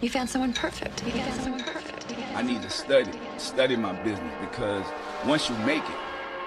You found someone perfect. You found someone perfect. I need to study my business, because once you make it,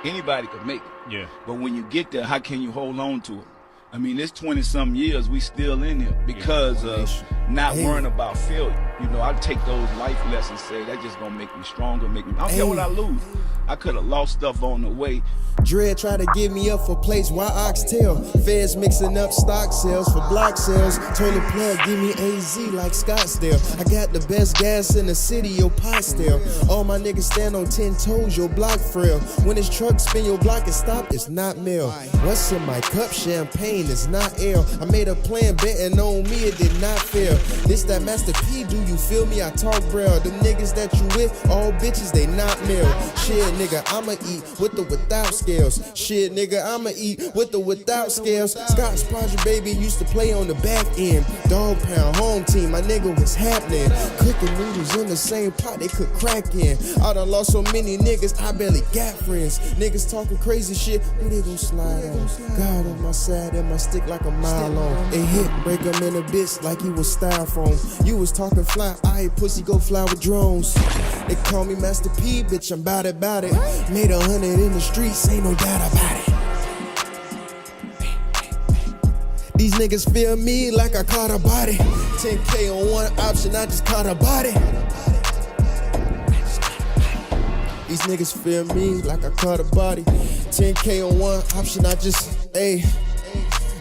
anybody can make it. Yeah. But when you get there, how can you hold on to it? I mean, it's 20-some years we still in here because of not worrying about failure. You know, I take those life lessons, say that just gonna make me stronger, I don't care what I lose. I could have lost stuff on the way. Dread try to give me up for plates, why oxtail? Feds mixing up stock sales for block sales. Told the plug, give me AZ like Scottsdale. I got the best gas in the city, your pot stale. All my niggas stand on 10 toes, your block frail. When this truck spin your block and stop, it's not mail. What's in my cup? Champagne, it's not ale. I made a plan betting on me, it did not fail. This that Master P, do you feel me? I talk braille. Them niggas that you with, all bitches, they not male. Shit, nigga, I'ma eat with the without scales. Shit, nigga, I'ma eat with the without scales. Scott's Project Baby used to play on the back end. Dog pound, home team, my nigga was happening. Cooking noodles in the same pot they could crack in. I done lost so many niggas, I barely got friends. Niggas talking crazy shit, who they gon' slide on? God on my side and my stick like a mile long. It hit, break him in a bitch like he was styrofoam. You was talking fly, I hate pussy, go fly with drones. They call me Master P, bitch, I'm bout it. Made 100 in the streets, ain't no doubt about it. These niggas feel me like I caught a body. 10K on one option, I just caught a body. These niggas feel me like I caught a body. 10K on one option, I just,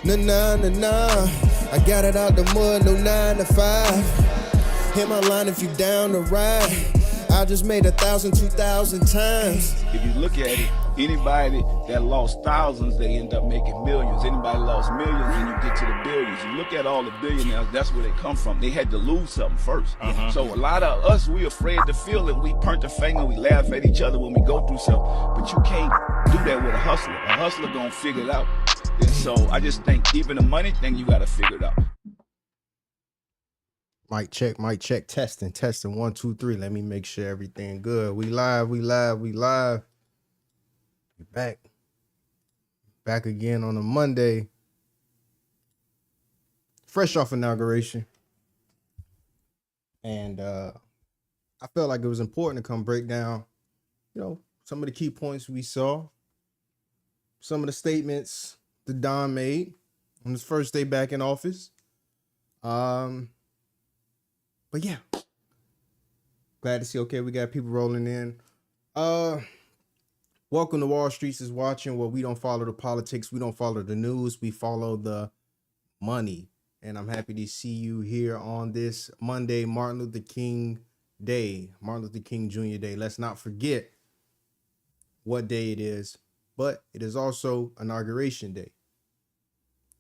nah. I got it out the mud, no 9 to 5. Hit my line if you down to ride. I just made 1,000, 2,000 times. If you look at it, anybody that lost thousands, they end up making millions. Anybody lost millions, then you get to the billions. You look at all the billionaires, that's where they come from. They had to lose something first. So a lot of us, we afraid to feel it. We point the finger, we laugh at each other when we go through something. But you can't do that with a hustler. A hustler gonna figure it out. And so I just think even the money thing, you gotta figure it out. Mic check, testing, 1, 2, 3. Let me make sure everything good. We live. We back again on a Monday. Fresh off inauguration. And I felt like it was important to come break down, some of the key points we saw, some of the statements that Don made on his first day back in office. But yeah, glad to see, we got people rolling in. Welcome to Wall Streets is watching, where we don't follow the politics, we don't follow the news, we follow the money. And I'm happy to see you here on this Monday, Martin Luther King Day, Martin Luther King Jr. Day. Let's not forget what day it is, but it is also Inauguration Day.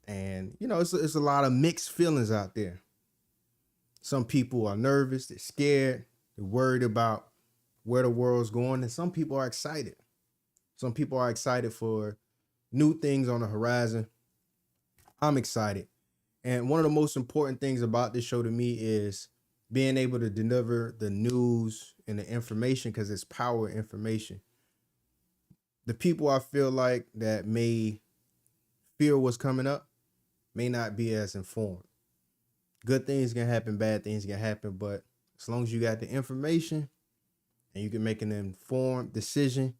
And, it's a lot of mixed feelings out there. Some people are nervous, they're scared, they're worried about where the world's going, and some people are excited. Some people are excited for new things on the horizon. I'm excited. And one of the most important things about this show to me is being able to deliver the news and the information, because it's power information. The people I feel like that may fear what's coming up may not be as informed. Good things can happen, bad things can happen, but as long as you got the information and you can make an informed decision,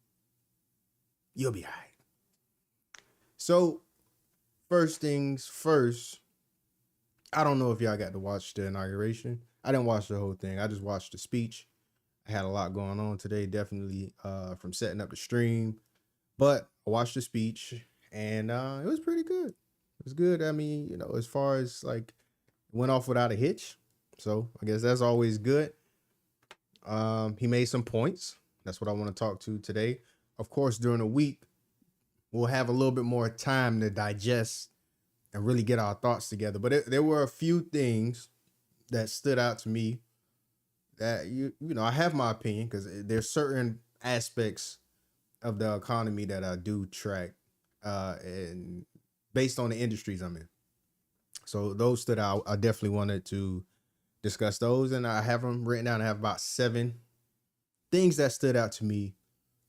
you'll be all right. So, first things first, I don't know if y'all got to watch the inauguration. I didn't watch the whole thing. I just watched the speech. I had a lot going on today, definitely from setting up the stream. But I watched the speech, and it was pretty good. It was good. I mean, as far as went off without a hitch. So I guess that's always good. He made some points. That's what I want to talk to today. Of course, during the week, we'll have a little bit more time to digest and really get our thoughts together. But there were a few things that stood out to me that, I have my opinion, because there's certain aspects of the economy that I do track and based on the industries I'm in. So those stood out. I definitely wanted to discuss those, and I have them written down. I have about 7 things that stood out to me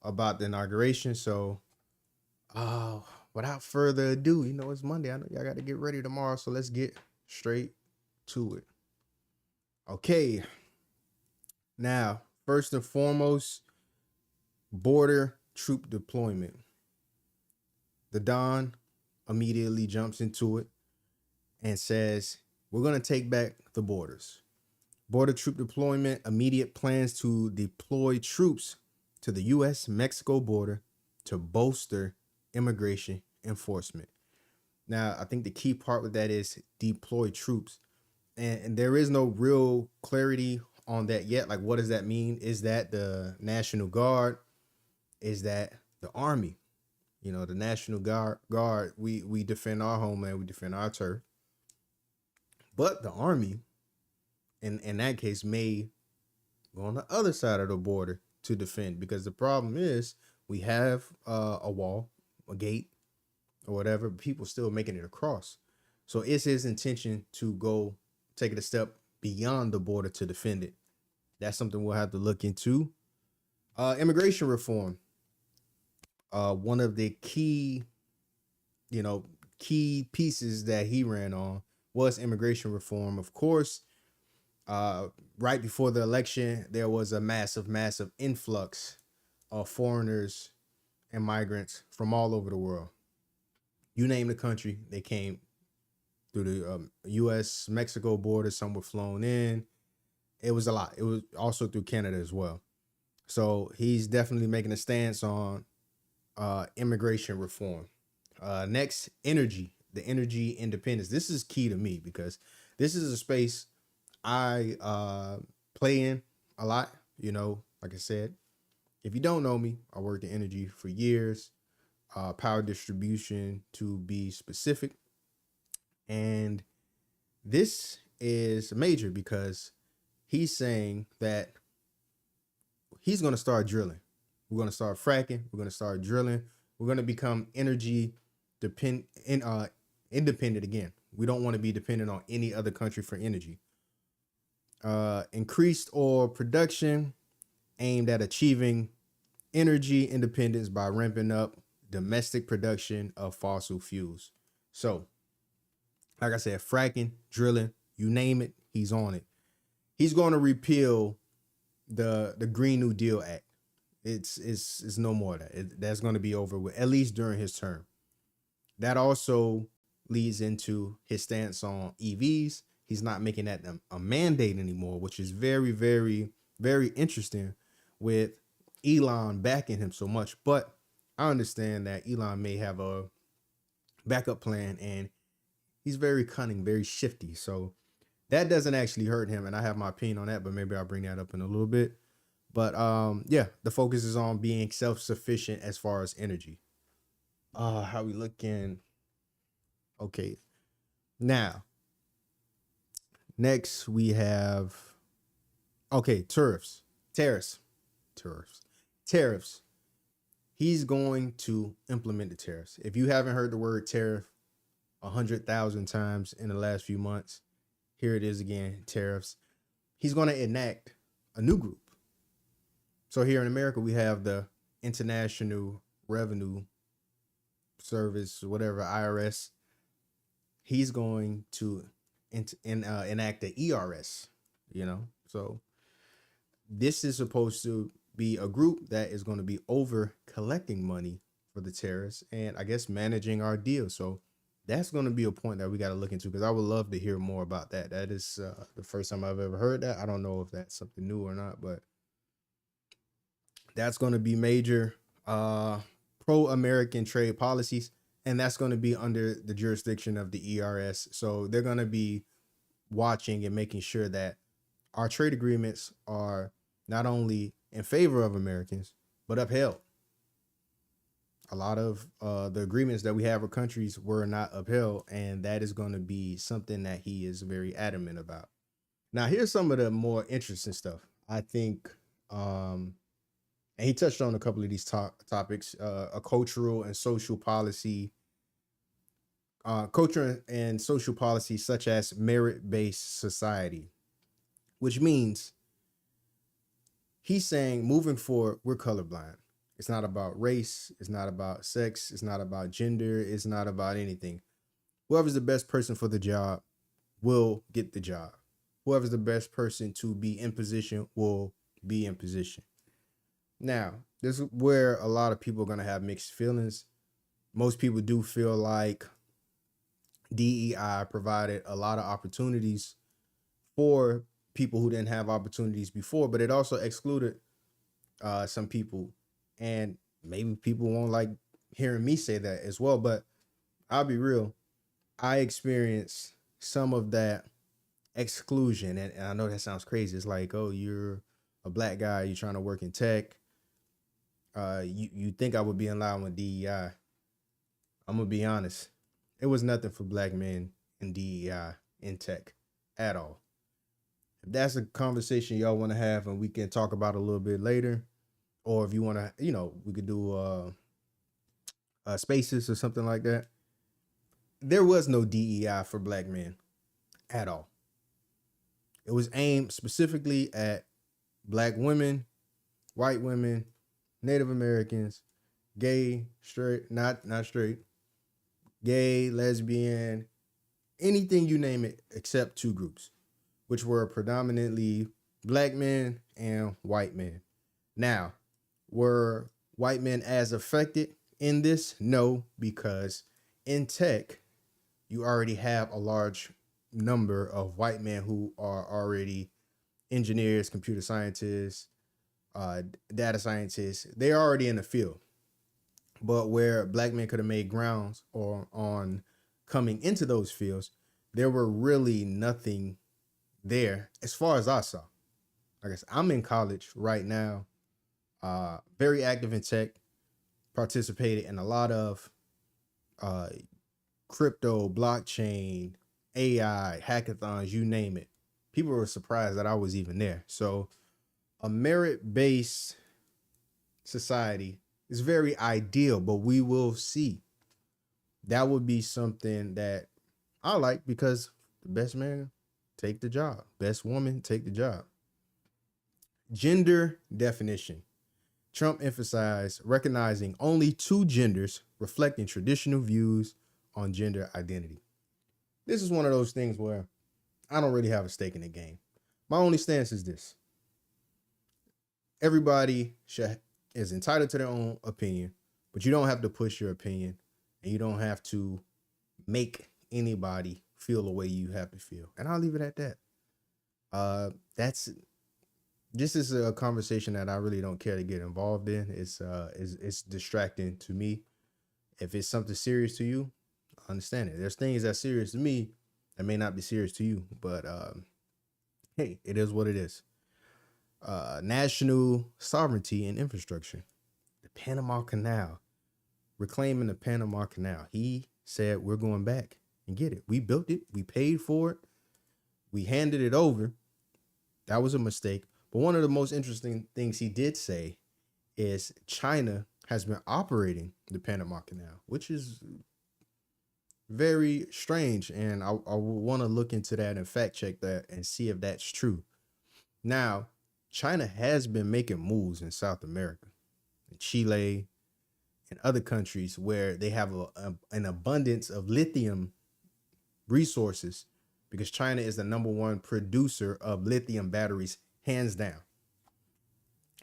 about the inauguration. So without further ado, it's Monday. I know y'all got to get ready tomorrow, so let's get straight to it. Okay. Now, first and foremost, border troop deployment. The Don immediately jumps into it and says, we're going to take back the borders. Border troop deployment, immediate plans to deploy troops to the U.S. Mexico border to bolster immigration enforcement. Now, I think the key part with that is deploy troops. And there is no real clarity on that yet. Like, what does that mean? Is that the National Guard? Is that the Army? You know, the National Guard, we defend our homeland, we defend our turf. But the Army, in that case, may go on the other side of the border to defend, because the problem is we have a wall, a gate, or whatever, but people still making it across. So it's his intention to go take it a step beyond the border to defend it. That's something we'll have to look into. Immigration reform. One of the key pieces that he ran on was immigration reform. Of course, right before the election, there was a massive influx of foreigners and migrants from all over the world. You name the country, they came through the U.S. Mexico border. Some were flown in. It was a lot. It was also through Canada as well. So he's definitely making a stance on immigration reform. Next, energy, the energy independence. This is key to me because this is a space I play in a lot. You know, like I said, if you don't know me, I worked in energy for years, power distribution to be specific. And this is major because he's saying that he's going to start drilling. We're going to start fracking. We're going to start drilling. We're going to become energy independent again. We don't want to be dependent on any other country for energy. Increased oil production aimed at achieving energy independence by ramping up domestic production of fossil fuels. So, like I said, fracking, drilling, you name it, he's on it. He's going to repeal the Green New Deal Act. It's no more of that. That's going to be over with, at least during his term. That also leads into his stance on EVs. He's not making that a mandate anymore, which is very, very, very interesting with Elon backing him so much. But I understand that Elon may have a backup plan, and he's very cunning, very shifty. So that doesn't actually hurt him. And I have my opinion on that, but maybe I'll bring that up in a little bit. But yeah, the focus is on being self-sufficient as far as energy. How we looking? Okay. Now, next we have, okay, tariffs. He's going to implement the tariffs. If you haven't heard the word tariff 100,000 times in the last few months, here it is again, tariffs. He's going to enact a new group. So here in America, we have the International Revenue Service, whatever, IRS. He's going to enact the ERS, So this is supposed to be a group that is going to be over collecting money for the terrorists and I guess managing our deal. So that's going to be a point that we got to look into, because I would love to hear more about that. That is the first time I've ever heard that. I don't know if that's something new or not, but that's going to be major pro-American trade policies, and that's going to be under the jurisdiction of the ERS. So they're going to be watching and making sure that our trade agreements are not only in favor of Americans, but upheld. A lot of the agreements that we have with countries were not upheld, and that is going to be something that he is very adamant about. Now, here's some of the more interesting stuff. I think, and he touched on a couple of these topics, a cultural and social policy, culture and social policy such as merit-based society, which means he's saying moving forward, we're colorblind. It's not about race. It's not about sex. It's not about gender. It's not about anything. Whoever's the best person for the job will get the job. whoever's the best person to be in position will be in position. Now, this is where a lot of people are going to have mixed feelings. Most people do feel like DEI provided a lot of opportunities for people who didn't have opportunities before, but it also excluded some people. And maybe people won't like hearing me say that as well, but I'll be real. I experienced some of that exclusion. And I know that sounds crazy. It's like, oh, you're a black guy, you're trying to work in tech. You think I would be in line with DEI. I'm gonna be honest. It was nothing for black men in DEI in tech at all. If that's a conversation y'all want to have and we can talk about a little bit later, or if you want to, we could do spaces or something like that. There was no DEI for black men at all. It was aimed specifically at black women, white women, Native Americans, gay, straight, not straight, gay, lesbian, anything you name it, except two groups, which were predominantly black men and white men. Now, were white men as affected in this? No, because in tech, you already have a large number of white men who are already engineers, computer scientists, data scientists. They're already in the field. But where black men could have made grounds or on coming into those fields, there were really nothing there as far as I saw. I guess I'm in college right now, very active in tech, participated in a lot of crypto, blockchain, AI, hackathons, you name it. People were surprised that I was even there. So a merit-based society is very ideal, but we will see. That would be something that I like because the best man take the job. Best woman take the job. Gender definition. Trump emphasized recognizing only two genders, reflecting traditional views on gender identity. This is one of those things where I don't really have a stake in the game. My only stance is this. Everybody is entitled to their own opinion, but you don't have to push your opinion and you don't have to make anybody feel the way you have to feel. And I'll leave it at that. This is a conversation that I really don't care to get involved in. It's distracting to me. If it's something serious to you, I understand it. There's things that's serious to me that may not be serious to you, but hey, it is what it is. National sovereignty and infrastructure. The Panama Canal. Reclaiming the Panama Canal. He said, we're going back and get it. We built it. We paid for it. We handed it over. That was a mistake. But one of the most interesting things he did say is China has been operating the Panama Canal, which is very strange. And I want to look into that and fact check that and see if that's true. Now, China has been making moves in South America, in Chile, and other countries where they have an abundance of lithium resources, because China is the number one producer of lithium batteries, hands down.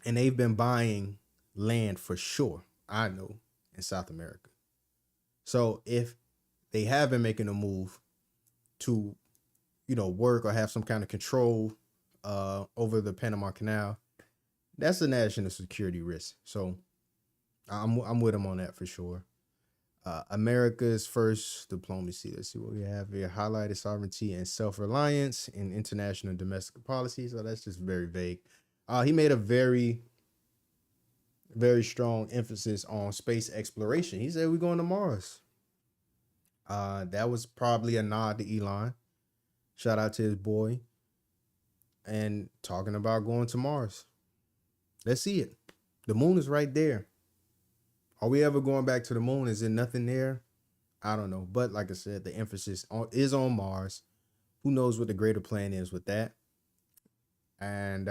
And they've been buying land for sure, I know, in South America. So if they have been making a move to, work or have some kind of control over the Panama Canal, that's a national security risk. So I'm with them on that for sure. America's first diplomacy. Let's see what we have here. Highlighted sovereignty and self-reliance in international and domestic policy. So that's just very vague. He made a very, very strong emphasis on space exploration. He said we're going to Mars. That was probably a nod to Elon. Shout out to his boy. And talking about going to Mars. Let's see it. The moon is right there. Are we ever going back to the moon? Is there nothing there? I don't know. But like I said, the emphasis is on Mars. Who knows what the greater plan is with that? And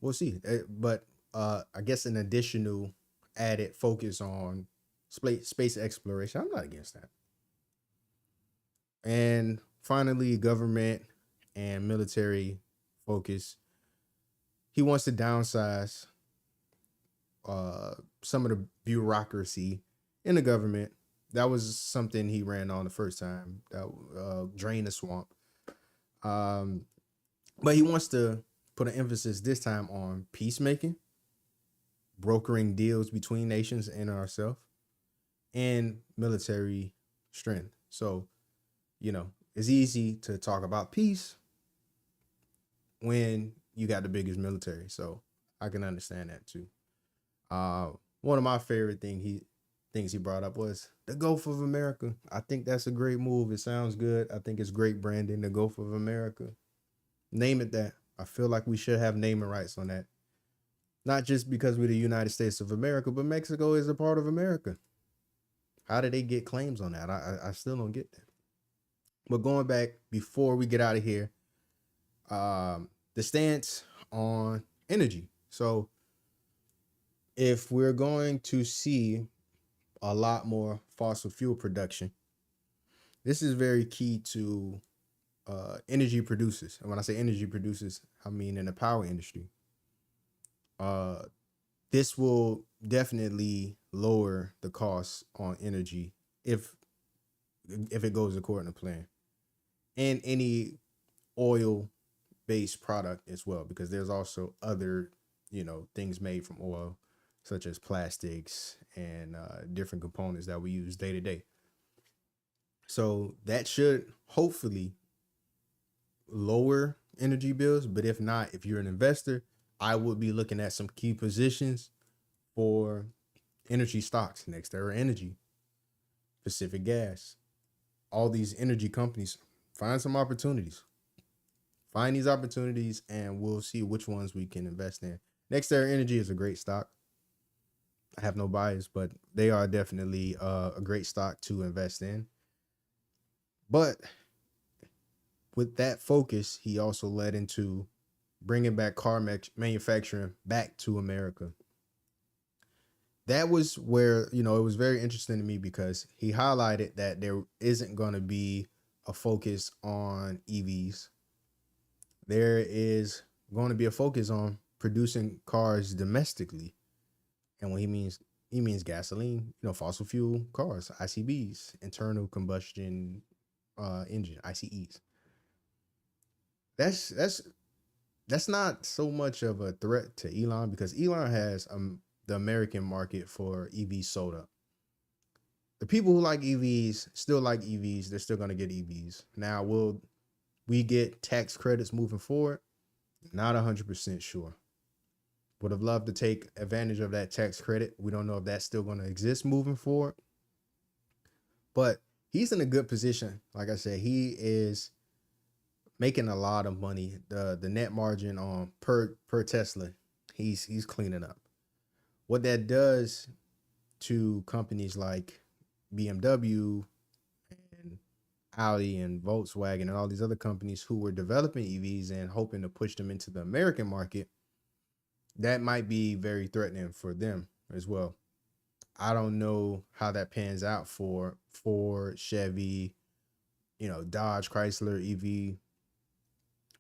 we'll see. But I guess an additional added focus on space exploration. I'm not against that. And finally, government and military focus. He wants to downsize some of the bureaucracy in the government. That was something he ran on the first time. That drain the swamp. But he wants to put an emphasis this time on peacemaking, brokering deals between nations and ourselves, and military strength. So, it's easy to talk about peace when you got the biggest military. So I can understand that too. One of my favorite things he brought up was the Gulf of America. I think that's a great move. It sounds good. I think it's great branding, the Gulf of America. Name it that. I feel like we should have naming rights on that. Not just because we're the United States of America, but Mexico is a part of America. How did they get claims on that? I still don't get that. But going back before we get out of here, the stance on energy. So if we're going to see a lot more fossil fuel production, this is very key to energy producers. And when I say energy producers, I mean in the power industry. This will definitely lower the cost on energy if it goes according to plan, and any oil based product as well, because there's also other things made from oil, such as plastics and different components that we use day to day. So that should hopefully lower energy bills. But if not, if you're an investor, I would be looking at some key positions for energy stocks. NextEra Energy, Pacific Gas, all these energy companies. Find some opportunities. Find these opportunities and we'll see which ones we can invest in. NextEra Energy is a great stock. I have no bias, but they are definitely a great stock to invest in. But with that focus, he also led into bringing back car manufacturing back to America. That was where, it was very interesting to me because he highlighted that there isn't going to be a focus on EVs. There is going to be a focus on producing cars domestically. And what he means gasoline, fossil fuel cars, ICBs, internal combustion engine, ICEs. That's not so much of a threat to Elon, because Elon has the American market for EVs sold up. The people who like EVs still like EVs. They're still going to get EVs. Now, will we get tax credits moving forward? Not 100% sure. Would have loved to take advantage of that tax credit. We don't know if that's still going to exist moving forward. But he's in a good position. Like I said, he is making a lot of money. The net margin on per Tesla, he's cleaning up. What that does to companies like BMW and Audi and Volkswagen and all these other companies who were developing EVs and hoping to push them into the American market, that might be very threatening for them as well. I don't know how that pans out for Ford, Chevy, Dodge, Chrysler EV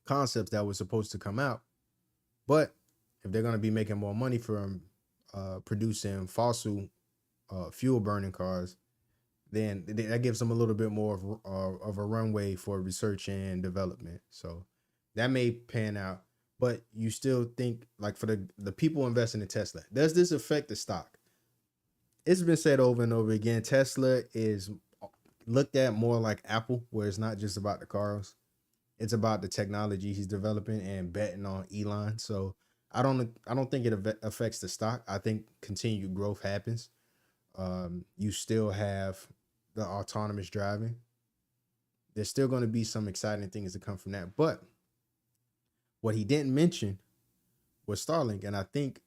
concepts that were supposed to come out. But if they're going to be making more money from producing fossil fuel burning cars, then that gives them a little bit more of a runway for research and development. So that may pan out. But you still think, like, for the people investing in Tesla, does this affect the stock? It's been said over and over again, Tesla is looked at more like Apple, where it's not just about the cars. It's about the technology he's developing and betting on Elon. So I don't think it affects the stock. I think continued growth happens. You still have the autonomous driving. There's still going to be some exciting things to come from that. But what he didn't mention was Starlink. And I think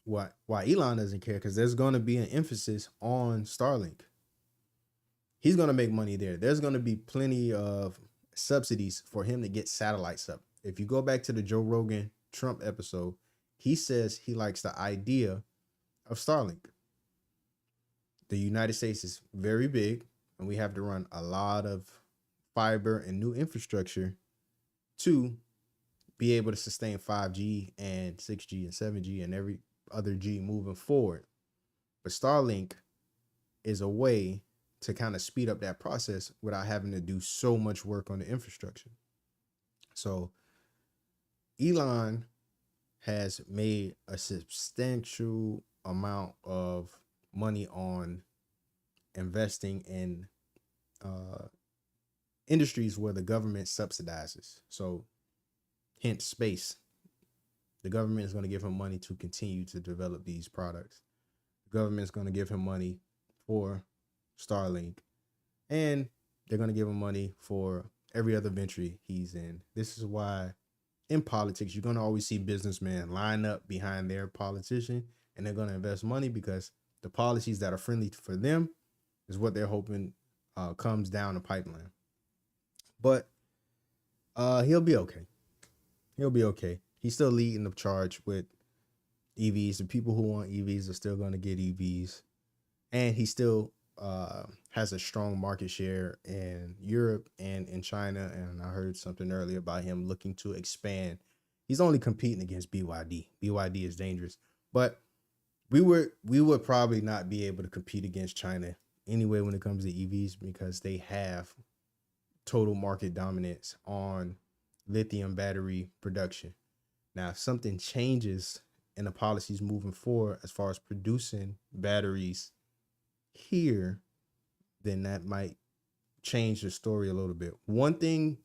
why Elon doesn't care, because there's going to be an emphasis on Starlink. He's going to make money there. There's going to be plenty of subsidies for him to get satellites up. If you go back to the Joe Rogan Trump episode, he says he likes the idea of Starlink. The United States is very big, and we have to run a lot of fiber and new infrastructure to be able to sustain 5G and 6G and 7G and every other G moving forward. But Starlink is a way to kind of speed up that process without having to do so much work on the infrastructure. So Elon has made a substantial amount of money on investing in industries where the government subsidizes. So hence space. The government is going to give him money to continue to develop these products. The government is going to give him money for Starlink, and they're going to give him money for every other venture he's in. This is why in politics, you're going to always see businessmen line up behind their politician, and they're going to invest money because the policies that are friendly for them is what they're hoping comes down the pipeline. But he'll be okay. He'll be okay. He's still leading the charge with EVs. The people who want EVs are still going to get EVs. And he still has a strong market share in Europe and in China. And I heard something earlier about him looking to expand. He's only competing against BYD. BYD is dangerous. But we would probably not be able to compete against China anyway when it comes to EVs because they have total market dominance on lithium battery production. Now, if something changes in the policies moving forward as far as producing batteries here, then that might change the story a little bit. One thing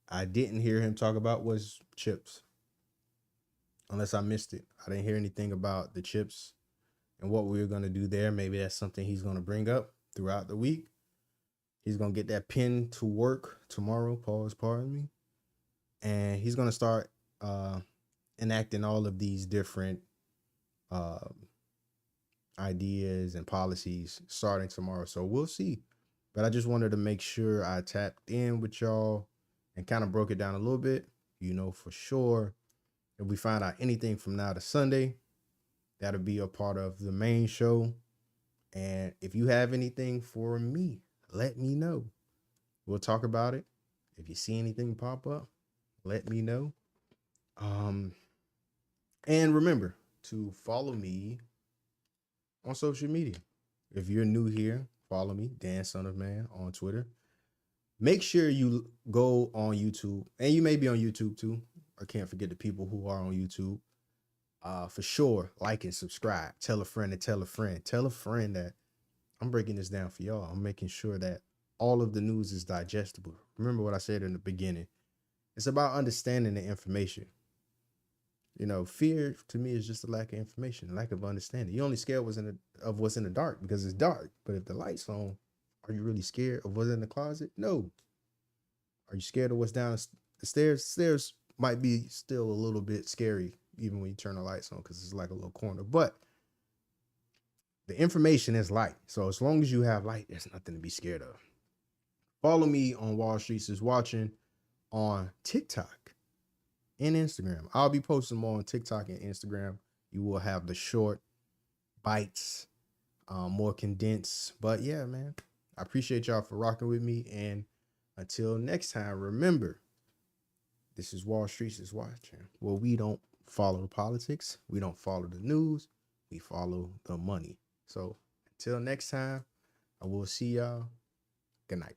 I didn't hear him talk about was chips. Unless I missed it. I didn't hear anything about the chips and what we were going to do there. Maybe that's something he's going to bring up throughout the week. He's going to get that pen to work tomorrow. Pardon me. And he's going to start enacting all of these different ideas and policies starting tomorrow. So we'll see. But I just wanted to make sure I tapped in with y'all and kind of broke it down a little bit. You know, for sure, if we find out anything from now to Sunday, that'll be a part of the main show. And if you have anything for me, let me know. We'll talk about it. If you see anything pop up, let me know. And remember to follow me on social media. If you're new here, follow me, Dan Son of Man, on Twitter. Make sure you go on YouTube, and you may be on YouTube too. I can't forget the people who are on YouTube. For sure, like and subscribe. Tell a friend to tell a friend. Tell a friend that I'm breaking this down for y'all. I'm making sure that all of the news is digestible. Remember what I said in the beginning. It's about understanding the information. You know, fear to me is just a lack of information, lack of understanding. You only scared of what's in the dark because it's dark. But if the light's on, are you really scared of what's in the closet? No. Are you scared of what's down the stairs? Stairs might be still a little bit scary even when you turn the lights on because it's like a little corner. But the information is light. So as long as you have light, there's nothing to be scared of. Follow me on Wall Streets is Watching on TikTok and Instagram. I'll be posting more on TikTok and Instagram. You will have the short bites, more condensed. But yeah, man, I appreciate y'all for rocking with me. And until next time, remember, this is Wall Streets is Watching. Well, we don't follow the politics. We don't follow the news. We follow the money. So until next time, I will see y'all. Good night.